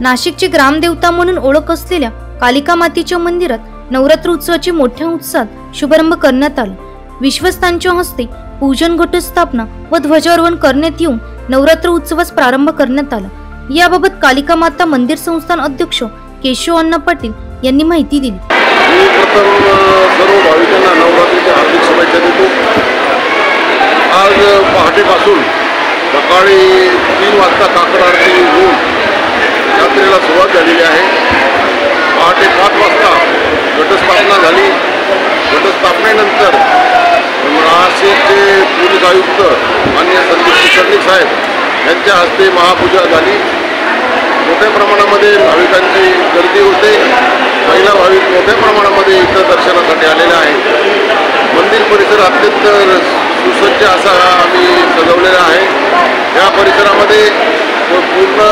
नाशिकची ग्रामदेवता म्हणून ओळख असलेल्या कालिका मातेच्या मंदिरात नवरात्र उत्सवाची मोठ्या उत्साहात शुभारंभ करण्यात आला। विश्वस्तांच्या हस्ते पूजन, घटस्थापना व ध्वजारोहण करण्यात येऊन नवरात्र उत्सवास प्रारंभ करण्यात आला। याबाबत कालिका माता मंदिर संस्थान अध्यक्ष केशव अण्णा पाटील यांनी माहिती दिली। सर्व भाविकांना नवरात्रीच्या हार्दिक शुभेच्छा देतो। आज पहाटेपासून सकाळी 3 वाजता काकड आरती होऊन यात्रेला सुरुवात झालेली आहे। पहाटे 5 वाजता घटस्थापना झाली। घटस्थापनेनंतर नाशिकचे पोलीस आयुक्त माननीय संदीप कुलकर्णी साहेब यांच्या हस्ते महापूजा झाली। मोठ्या प्रमाणामध्ये भाविकांची गर्दी होते। महिला भाविक मोठ्या प्रमाणामध्ये इथं दर्शनासाठी आलेले आहेत। मंदिर परिसर अत्यंत सुसज्ज असा आम्ही सजवलेला आहे। या परिसरामध्ये पूर्ण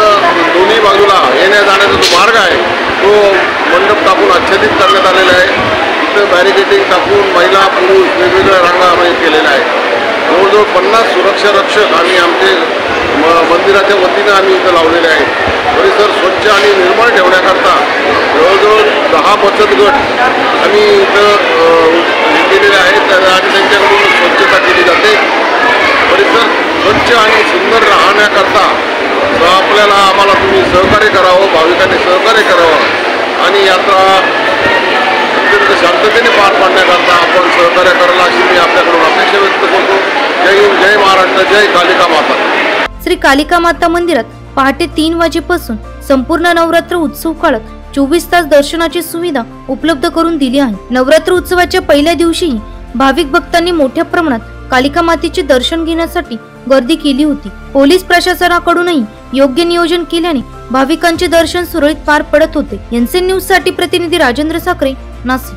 दोन्ही बाजूला येण्या जाण्याचा जो मार्ग आहे तो मंडप टाकून आच्छादित करण्यात आलेला आहे। इथं बॅरिकेडिंग टाकून महिला पुरुष वेगवेगळ्या रांगामध्ये केलेल्या आहेत। जवळजवळ 50 सुरक्षा रक्षक आम्ही आमचे मंदिराच्या वतीनं आम्ही इथं लावलेले आहेत। परिसर स्वच्छ आणि निर्मळ ठेवण्याकरता जवळजवळ 10 बचत गट आम्ही इथं केलेले आहेत आणि त्यांच्याकडून स्वच्छता केली जाते। परिसर स्वच्छ आणि सुंदर राहण्याकरता आम्हाला तुम्ही सहकार्य करावं, भाविकांनी सहकार्य करावं आणि यात्रा अत्यंत शांततेने पार पाडण्याकरता आपण सहकार्य करायला अशी मी आपल्याकडून अपेक्षा व्यक्त करतो। जय हिंद, जय महाराष्ट्र, जय कालिका माता। श्री कालिका माता मंदिरात पहाटे 3 वाजेपासून संपूर्ण नवरात्र उत्सव काळात 24 तास दर्शनाची सुविधा उपलब्ध करून दिली आहे। नवरात्र उत्सवाच्या पहिल्या दिवशीही भाविक भक्तांनी मोठ्या प्रमाणात कालिका मातेचे दर्शन घेण्यासाठी गर्दी केली होती। पोलीस प्रशासनाकडूनही योग्य नियोजन केल्याने भाविकांचे दर्शन सुरळीत पार पडत होते। एनसीएन न्यूज साठी प्रतिनिधी राजेंद्र साखरे, नाशिक।